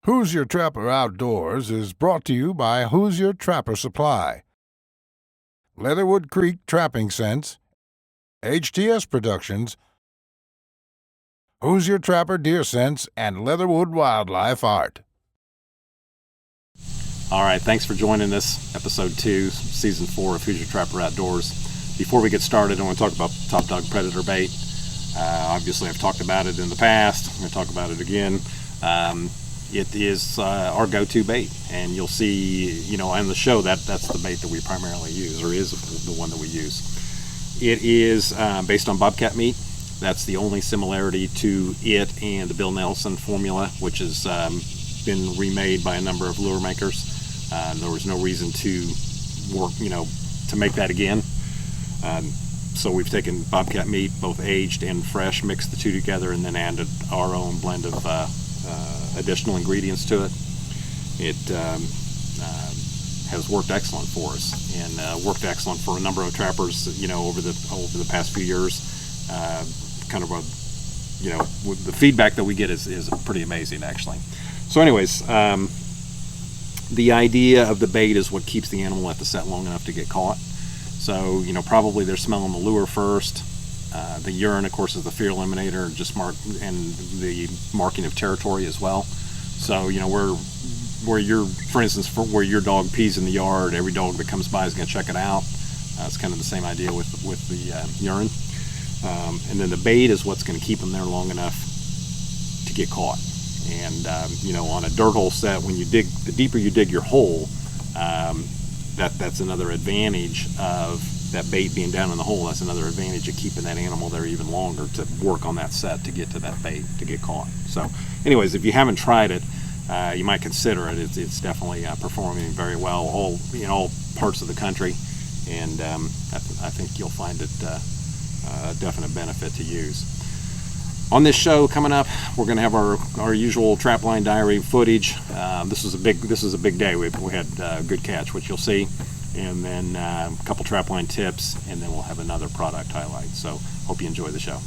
Hoosier Trapper Outdoors is brought to you by Hoosier Trapper Supply, Leatherwood Creek Trapping Scents, HTS Productions, Hoosier Trapper Deer Scents, and Leatherwood Wildlife Art. All right, thanks for joining us, episode 2, season 4 of Hoosier Trapper Outdoors. Before we get started, I want to talk about Top Dog Predator bait. Obviously, I've talked about it in the past. I'm going to talk about it again. It is our go-to bait, and you'll see, on the show that's the bait that we primarily use, or is the one that we use. It is based on bobcat meat. That's the only similarity to it and the Bill Nelson formula, which has been remade by a number of lure makers. There was no reason to work, to make that again. So we've taken bobcat meat, both aged and fresh, mixed the two together, and then added our own blend of additional ingredients to it. It has worked excellent for us, and worked excellent for a number of trappers, over the past few years. The feedback that we get is pretty amazing, actually. So anyways, the idea of the bait is what keeps the animal at the set long enough to get caught. So, probably they're smelling the lure first. The urine, of course, is the fear eliminator, and the marking of territory as well. So, where your dog pees in the yard, every dog that comes by is going to check it out. It's kind of the same idea with the urine. And then the bait is what's going to keep them there long enough to get caught. And, on a dirt hole set, when you dig, the deeper you dig your hole, that's another advantage of that bait being down in the hole. That's another advantage of keeping that animal there even longer to work on that set to get to that bait to get caught. So anyways, if you haven't tried it, you might consider it. It's definitely performing very well in all parts of the country, and I think you'll find it a definite benefit to use. On this show coming up, we're going to have our usual trapline diary footage. This is a big day. We had a good catch, which you'll see, and then a couple trapline tips, and then we'll have another product highlight. So hope you enjoy the show.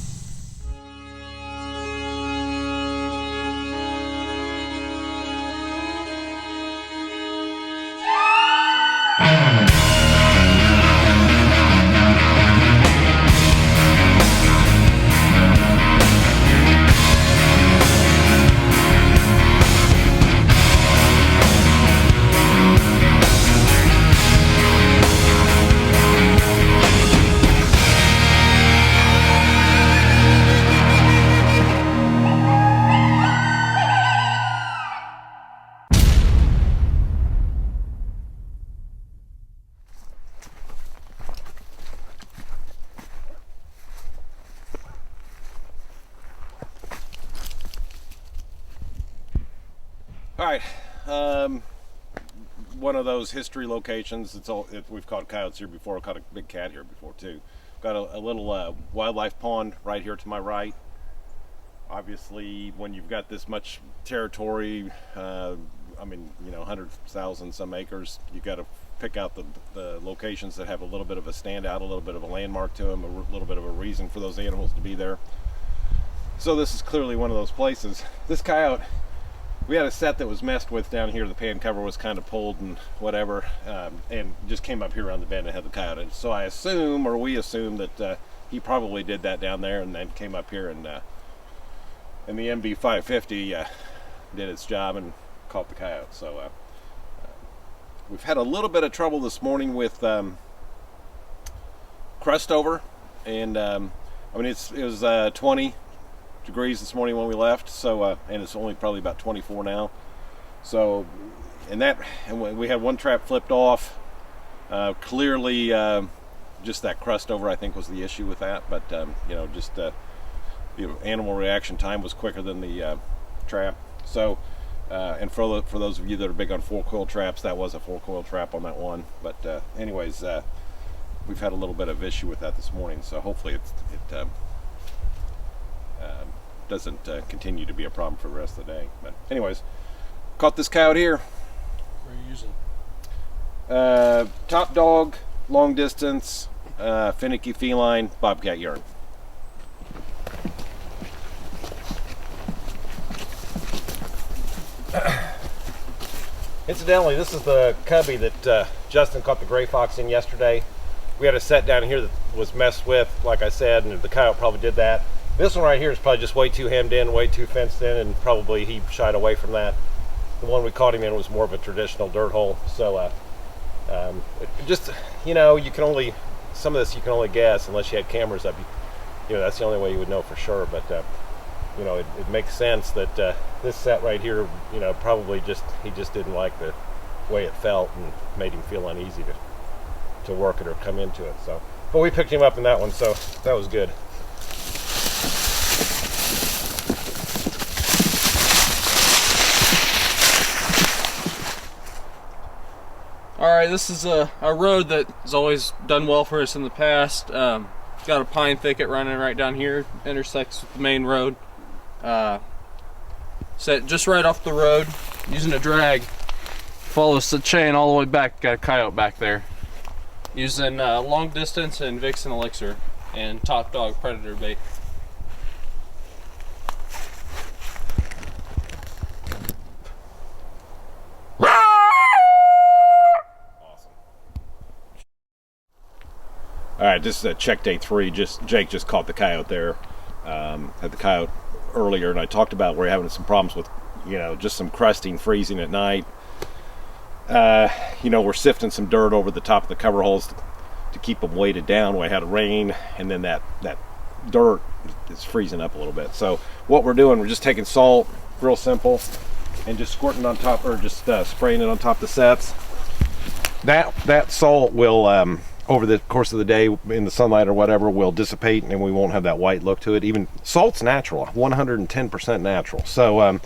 All right, one of those history locations. We've caught coyotes here before. I've caught a big cat here before too. Got a little wildlife pond right here to my right. Obviously, when you've got this much territory, 100,000 some acres, you've got to pick out the locations that have a little bit of a standout, a little bit of a landmark to them, a little bit of a reason for those animals to be there. So this is clearly one of those places. This coyote, we had a set that was messed with down here. The pan cover was kind of pulled and whatever, and just came up here around the bend and had the coyote. So we assume that he probably did that down there and then came up here and the MB 550 did its job and caught the coyote. So we've had a little bit of trouble this morning with crust over, and it was 20 degrees this morning when we left, so and it's only probably about 24 now. So and we had one trap flipped off. Clearly just that crust over, I think, was the issue with that, but animal reaction time was quicker than the trap. So and for those of you that are big on 4-coil traps, that was a 4-coil trap on that one. But anyways, we've had a little bit of issue with that this morning, so hopefully it doesn't continue to be a problem for the rest of the day. But anyways, caught this coyote here. What are you using? Top Dog, long distance, finicky feline, bobcat urine. Incidentally, this is the cubby that Justin caught the gray fox in yesterday. We had a set down here that was messed with, like I said, and the coyote probably did that. This one right here is probably just way too hemmed in, way too fenced in, and probably he shied away from that. The one we caught him in was more of a traditional dirt hole. So just, you know, you can only, some of this you can only guess unless you had cameras up. You know, that's the only way you would know for sure. But you know, it makes sense that this set right here, you know, probably just, he just didn't like the way it felt and made him feel uneasy to work it or come into it. So, but we picked him up in that one, so that was good. Alright, this is a road that has always done well for us in the past. Got a pine thicket running right down here, intersects with the main road. Set just right off the road, using a drag. Follows the chain all the way back, got a coyote back there. Using long distance and Vixen Elixir and Top Dog Predator bait. All right, this is check day 3. Jake just caught the coyote there. Had the coyote earlier, and I talked about we're having some problems with, you know, just some crusting, freezing at night. You know, we're sifting some dirt over the top of the cover holes to keep them weighted down. We had rain, and then that dirt is freezing up a little bit. So what we're doing, we're just taking salt, real simple, and just squirting on top, or just spraying it on top of the sets. That salt will over the course of the day in the sunlight or whatever will dissipate, and we won't have that white look to it. Even salt's natural, 110% natural. So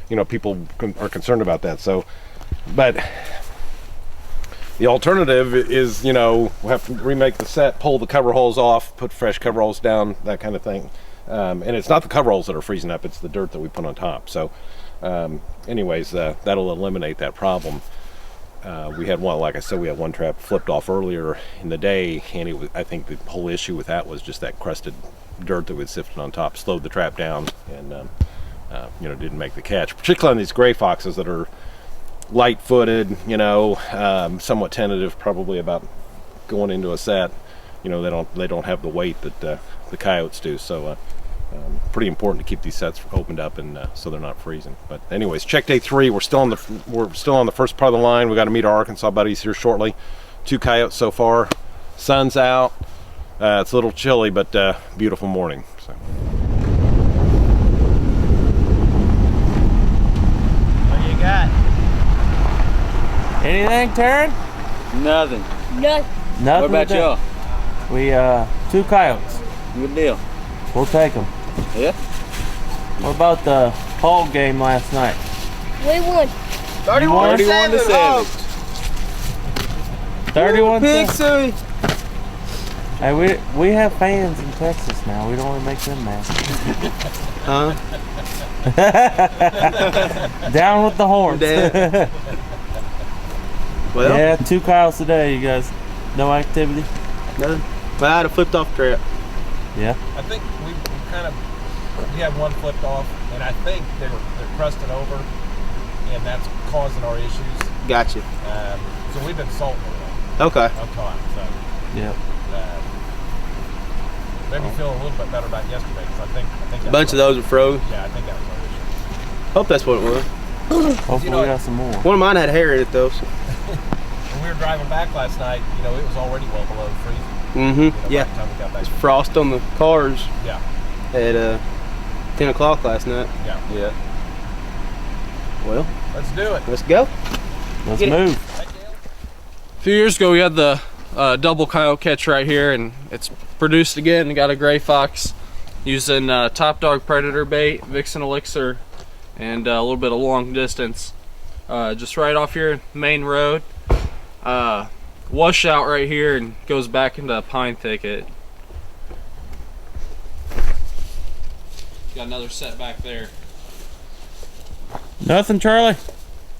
you know, people are concerned about that. So, but the alternative is, you know, we'll have to remake the set, pull the cover holes off, put fresh cover holes down, that kind of thing. And it's not the cover holes that are freezing up, it's the dirt that we put on top. So anyways, that'll eliminate that problem. We had one, like I said, we had one trap flipped off earlier in the day, and it was, I think the whole issue with that was just that crusted dirt that we'd sifted on top, slowed the trap down, and you know, didn't make the catch. Particularly on these gray foxes that are light-footed, you know, somewhat tentative, probably about going into a set. You know, they don't have the weight that the coyotes do. So pretty important to keep these sets opened up and so they're not freezing. But anyways, check day 3. We're still on the first part of the line. We got to meet our Arkansas buddies here shortly. 2 coyotes so far. Sun's out. It's a little chilly, but beautiful morning. So. What do you got? Anything, Taryn? Nothing. Nothing. What about y'all? We 2 coyotes. Good deal. We'll take them. Yeah. What about the hog game last night? We won. 31-7. 31-7. Hey, we have fans in Texas now. We don't want to make them mad. Huh? Down with the horns. Well, yeah, 2 coyotes a day, you guys. No activity? nothing. But I had a flipped off trap. Yeah. I think we had one flipped off, and I think they're crusted over, and that's causing our issues. Gotcha. So we've been salting it Okay. up top. So Yep. made me feel a little bit better about yesterday, because I think A bunch of those were froze. Yeah, I think that was our issue. Hope that's what it was. Hopefully we got some more. One of mine had hair in it though. So. When we were driving back last night, you know, it was already well below freezing. Mm-hmm. You know, by Yeah. the time we got back. Frost on the cars Yeah. at 10 o'clock last night. Yeah. Yeah. Well, Let's do it. let's go. Let's Get it. move. A few years ago we had the double coyote catch right here, and it's produced again. Got a gray fox using Top Dog Predator bait, Vixen Elixir, and a little bit of long distance. Just right off here, main road. Washout right here and goes back into a pine thicket. Got another set back there. Nothing, Charlie?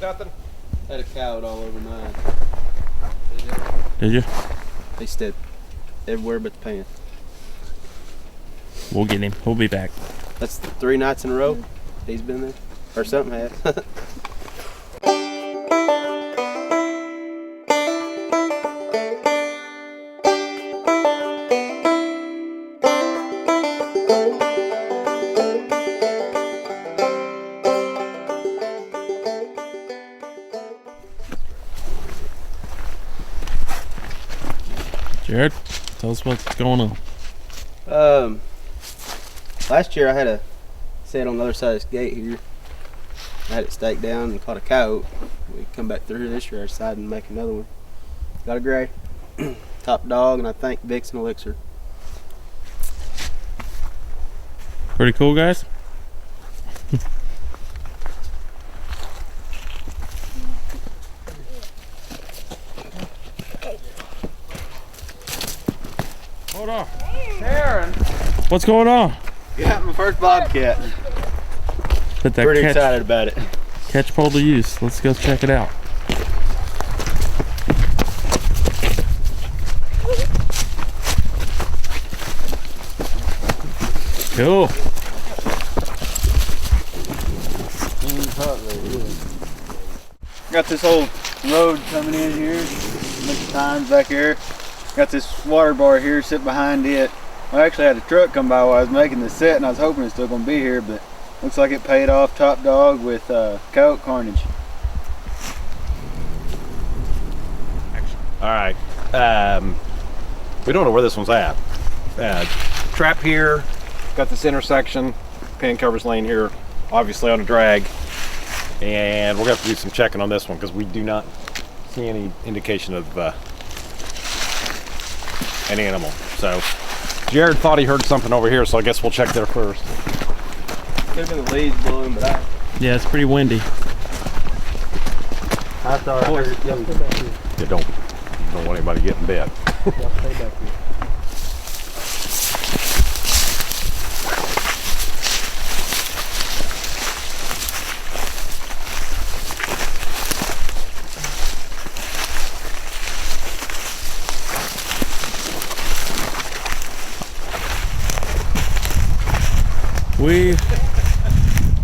Nothing. Had a coyote all over mine. Did you? They stepped everywhere but the pan. We'll get him. We'll be back. That's 3 nights in a row he's been there. Or something has. Jared, tell us what's going on. Last year I had a set on the other side of this gate here. I had it staked down and caught a coyote. We come back through this year, I decided to make another one. Got a gray, top dog, and I think Vixen Elixir. Pretty cool, guys. Hold on. Sharon! What's going on? Got my first bobcat. Put that Pretty catch, excited about it. catch pole to use. Let's go check it out. Cool. Got this old road coming in here, bunch of times back here. Got this water bar here, sit behind it. I actually had a truck come by while I was making this set, and I was hoping it's still going to be here, but looks like it paid off top dog with coyote carnage. All right. We don't know where this one's at. Trap here, got this intersection, pan covers lane here, obviously on a drag. And we're going to have to do some checking on this one because we do not see any indication of an animal. So Jared thought he heard something over here, so I guess we'll check there first. Could have been the leaves blowing, but Yeah, it's pretty windy. I thought I heard it coming. You don't want anybody getting bit. Stay back here.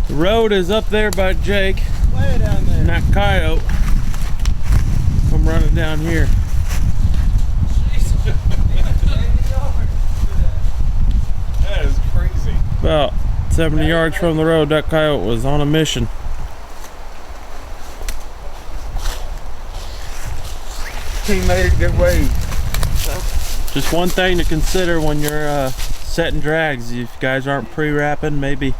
The road is up there by Jake. Way down there. And that coyote come running down here. That is crazy. About 70 yards from the road, that coyote was on a mission. He made it good way. Just one thing to consider when you're setting drags. If you guys aren't pre-wrapping, maybe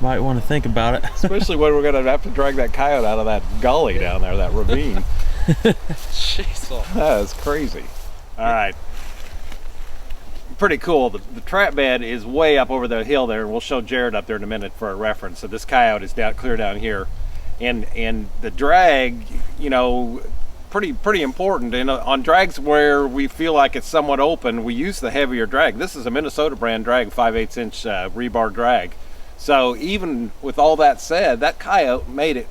might want to think about it. Especially when we're going to have to drag that coyote out of that gully down there, that ravine. Jeez. That is crazy. All right. Pretty cool. The trap bed is way up over the hill there, and we'll show Jared up there in a minute for a reference. So this coyote is clear down here. And the drag, you know, pretty important. And on drags where we feel like it's somewhat open, we use the heavier drag. This is a Minnesota brand drag, 5/8 inch rebar drag. So even with all that said, that coyote made it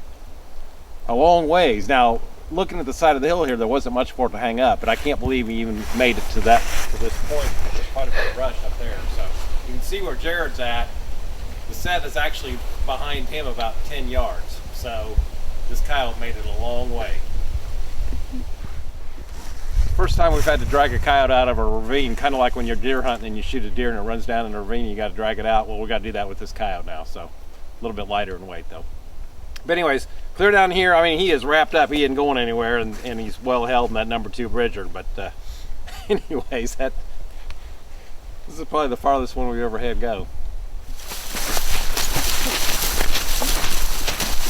a long ways. Now, looking at the side of the hill here, there wasn't much for it to hang up, but I can't believe he even made it to this point. There's quite a bit of brush up there. So you can see where Jared's at. The set is actually behind him about 10 yards. So this coyote made it a long way. First time we've had to drag a coyote out of a ravine, kind of like when you're deer hunting and you shoot a deer and it runs down in a ravine, you got to drag it out. Well, we got to do that with this coyote now, so a little bit lighter in weight though. But anyways, clear down here. I mean, he is wrapped up. He isn't going anywhere, and he's well held in that number 2 Bridger. But anyways, this is probably the farthest one we've ever had go.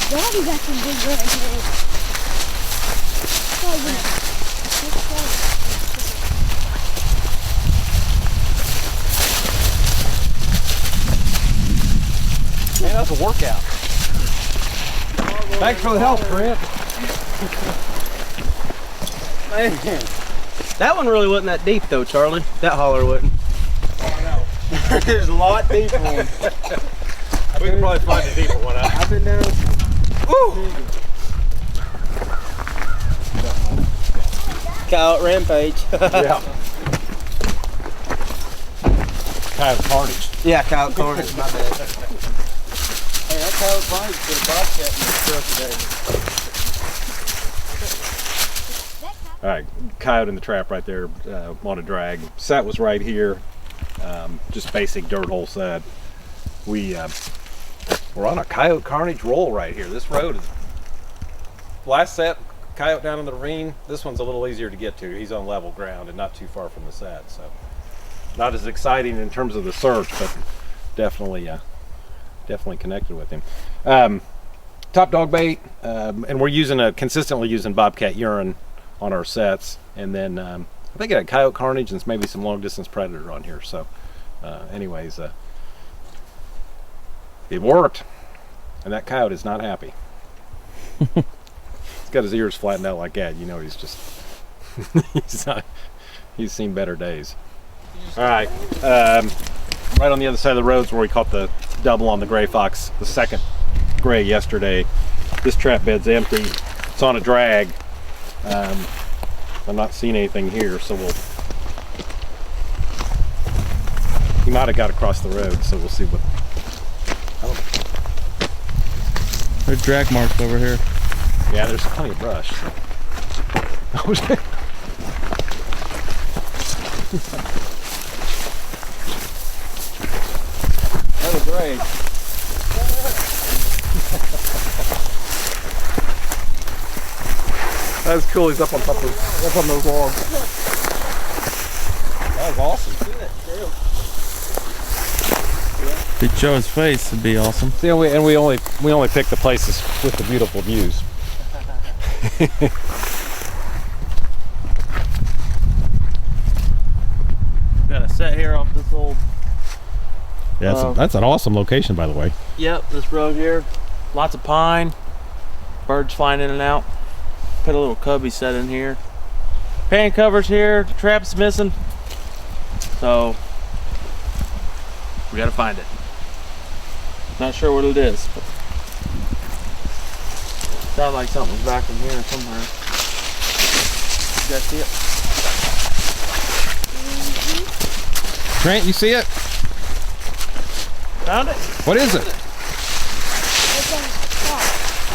Daddy got some big red heads. Man, that's a workout. Thanks for the help, Brent. Man, that one really wasn't that deep though, Charlie. That holler wasn't. Oh, no. There's a lot deeper one. We can probably find a deeper one. I've been down. Coyote rampage. Yeah. Kind of carnage. Yeah, coyote carnage. My bad. Hey, that coyote carnage put a bobcat in the truck today. All right, coyote in the trap right there on a drag. Set was right here. just basic dirt hole set. We're on a coyote carnage roll right here. This road is last set coyote down in the ravine. This one's a little easier to get to. He's on level ground and not too far from the set, so not as exciting in terms of the search, but definitely connected with him. Top dog bait, and we're consistently using bobcat urine on our sets, and then I think I had coyote carnage and maybe some long distance predator on here. So anyways, it worked, and that coyote is not happy. He's got his ears flattened out like that. You know, he's just he's seen better days. All right, right on the other side of the roads where we caught the double on the gray fox, the second gray yesterday. This trap bed's empty. It's on a drag. I'm not seeing anything here, so he might have got across the road, so we'll see what. There's drag marks over here. Yeah, there's plenty of brush. So. That was great. That was cool. He's up on top of those logs. That was awesome. If he'd show his face, it'd be awesome. See, and we only pick the places with the beautiful views. Got a set here off this old. Yeah, that's an awesome location, by the way. Yep, this road here, lots of pine, birds flying in and out. Put a little cubby set in here. Pan covers here, the trap's missing. So we gotta find it. Not sure what it is, but sounds like something's back in here somewhere. You guys see it? Trent, you see it? Found it? What is it?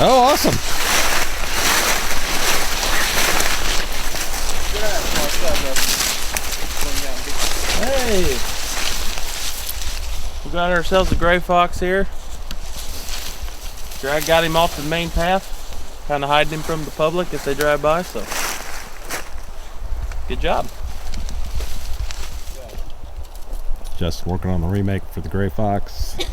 Oh, awesome. Hey! We got ourselves a gray fox here. Drag got him off the main path, kind of hiding him from the public if they drive by, so good job. Just working on the remake for the gray fox. You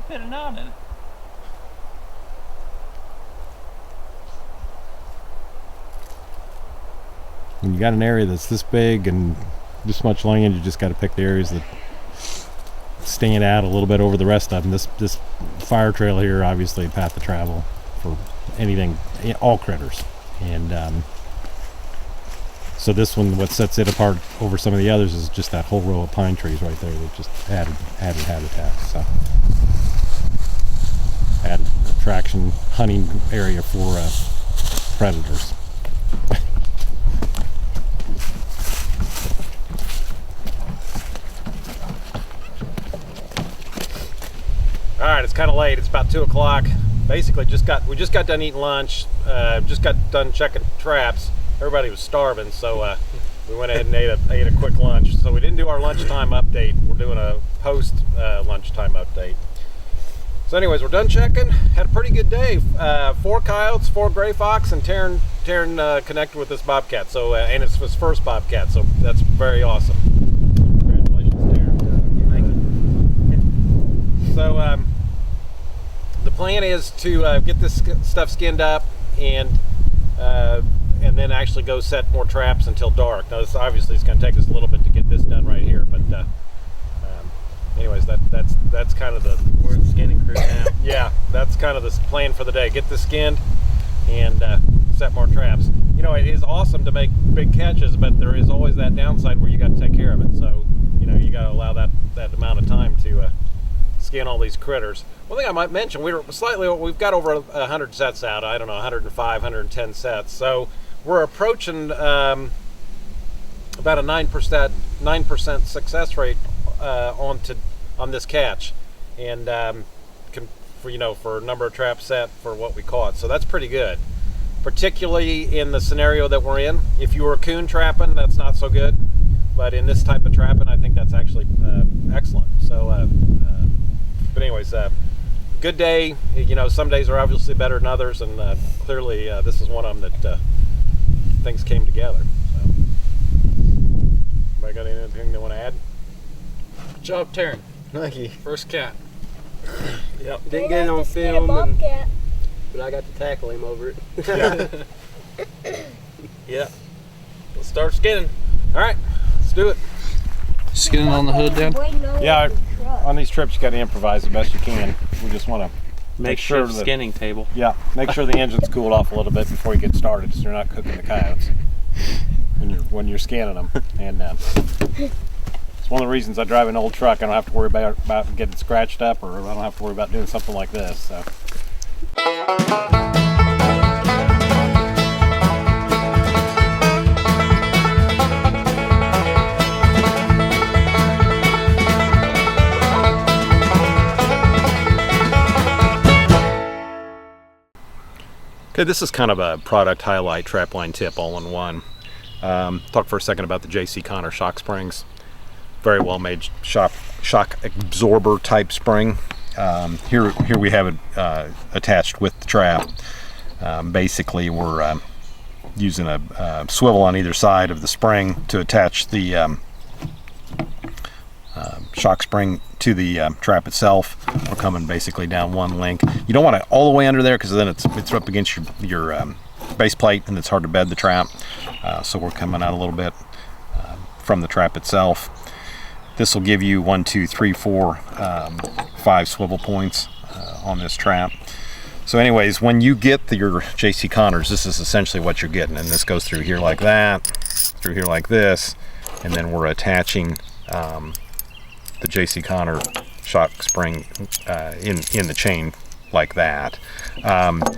put a knot in it. When you got an area that's this big and this much land, you just got to pick the areas that stand out a little bit over the rest of them. This fire trail here, obviously a path of travel for anything, all critters. And so this one, what sets it apart over some of the others is just that whole row of pine trees right there that just added habitat. So added attraction, hunting area for predators. All right, it's kind of late. It's about 2 o'clock. Basically, we just got done eating lunch. Just got done checking traps. Everybody was starving, so we went ahead and ate a quick lunch. So we didn't do our lunchtime update. We're doing a post lunchtime update. So, anyways, we're done checking. Had a pretty good day. 4 coyotes, 4 gray fox, and Taryn connected with this bobcat. So, and it's his first bobcat. So that's very awesome. Congratulations, Taryn. Thank you. So. The plan is to get this stuff skinned up and then actually go set more traps until dark. Now, obviously it's going to take us a little bit to get this done right here, but anyways, that's kind of the skinning crew now. Yeah, that's kind of the plan for the day. Get this skinned and set more traps. You know, it is awesome to make big catches, but there is always that downside where you got to take care of it. So, you know, you got to allow that amount of time to skin all these critters. One thing I might mention, we've got over 100 sets out. I don't know, 105, 110 sets. So we're approaching about a 9% success rate on this catch, and for a number of traps set for what we caught. So that's pretty good. particularly in the scenario that we're in. If you were coon trapping, that's not so good, but in this type of trapping, I think that's actually excellent. So, but anyways, good day. You know, some days are obviously better than others, and clearly this is one of them that things came together. So, anybody got anything they want to add? Good job, Taryn. Thank you. First cat. Yep. Didn't get it on film, but I got to tackle him over it. Yeah. Let's start skinning. All right, let's do it. Skinning on the hood down. Yeah, on these trips you got to improvise the best you can. We just want to Make sure sure that, skinning table. yeah, make sure the engine's cooled off a little bit before you get started, so you're not cooking the coyotes when you're scanning them. And it's one of the reasons I drive an old truck. I don't have to worry about getting scratched up, or I don't have to worry about doing something like this. So. Okay, this is kind of a product highlight trapline tip all in one. Talk for a second about the J.C. Connor shock springs. Very well made shock absorber type spring. Here we have it attached with the trap. Basically, we're using a swivel on either side of the spring to attach the shock spring to the trap itself. We're coming basically down one link. You don't want it all the way under there, because then it's up against your base plate and it's hard to bed the trap. So we're coming out a little bit from the trap itself. This will give you 1, 2, 3, 4, 5 swivel points on this trap. So anyways, when you get your J.C. Connors, this is essentially what you're getting, and this goes through here like that, through here like this, and then we're attaching the J.C. Connor shock spring in the chain like that.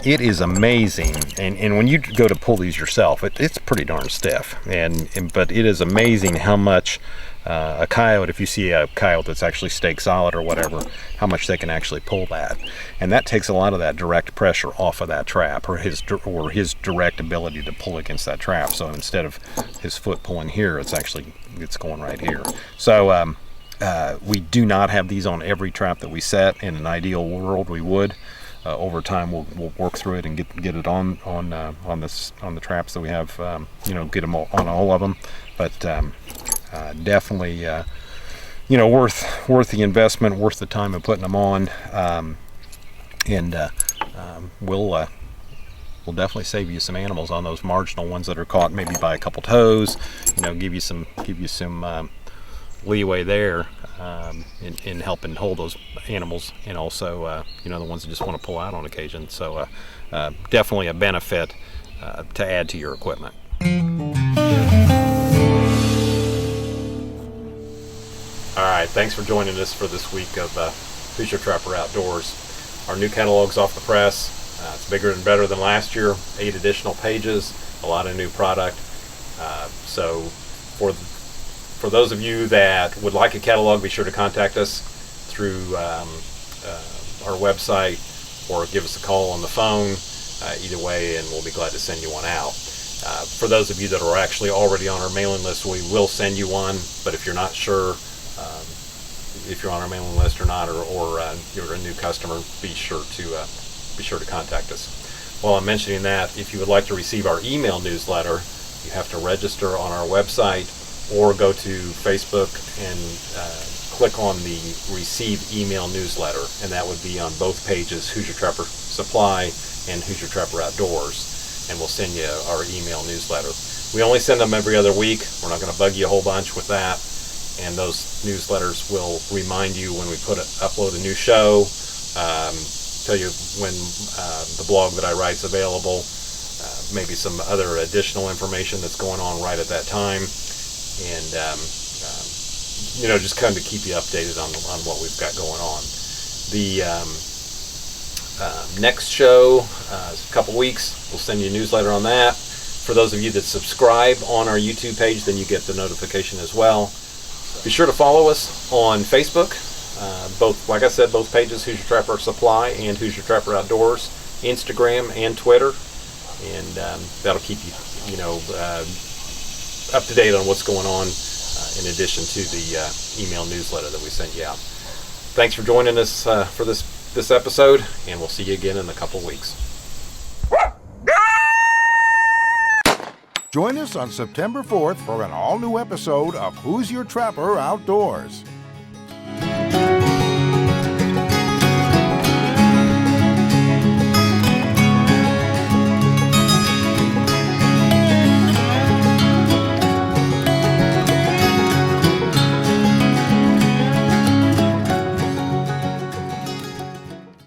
It is amazing, and when you go to pull these yourself, it's pretty darn stiff, but it is amazing how much a coyote, if you see a coyote that's actually stake solid or whatever, how much they can actually pull that. And that takes a lot of that direct pressure off of that trap, or his direct ability to pull against that trap. So instead of his foot pulling here, it's going right here. So we do not have these on every trap that we set. In an ideal world, we would. Over time, we'll work through it and get it on the traps that we have. Get them on all of them. But definitely, worth the investment, worth the time of putting them on, and we'll definitely save you some animals on those marginal ones that are caught maybe by a couple toes. Give you some leeway there in helping hold those animals, and also the ones that just want to pull out on occasion. So definitely a benefit to add to your equipment. All right, thanks for joining us for this week of Hoosier Trapper Outdoors. Our new catalog's off the press. It's bigger and better than last year. 8 additional pages, a lot of new product. So for those of you that would like a catalog, be sure to contact us through our website, or give us a call on the phone. Either way, and we'll be glad to send you one out. For those of you that are actually already on our mailing list, we will send you one. But if you're not sure if you're on our mailing list or not, or you're a new customer, be sure to contact us. While I'm mentioning that, if you would like to receive our email newsletter, you have to register on our website, or go to Facebook and click on the Receive Email Newsletter, and that would be on both pages, Hoosier Trapper Supply and Hoosier Trapper Outdoors, and we'll send you our email newsletter. We only send them every other week. We're not going to bug you a whole bunch with that, and those newsletters will remind you when we upload a new show, tell you when the blog that I write is available, maybe some other additional information that's going on right at that time, and just kind of keep you updated on what we've got going on. The next show is a couple weeks. We'll send you a newsletter on that. For those of you that subscribe on our YouTube page, then you get the notification as well. Be sure to follow us on Facebook. Both, like I said, both pages, Hoosier Trapper Supply and Hoosier Trapper Outdoors, Instagram and Twitter. and that'll keep you, up to date on what's going on, in addition to the email newsletter that we send you out. Thanks for joining us for this episode, and we'll see you again in a couple weeks. Join us on September 4th for an all-new episode of Who's Your Trapper Outdoors.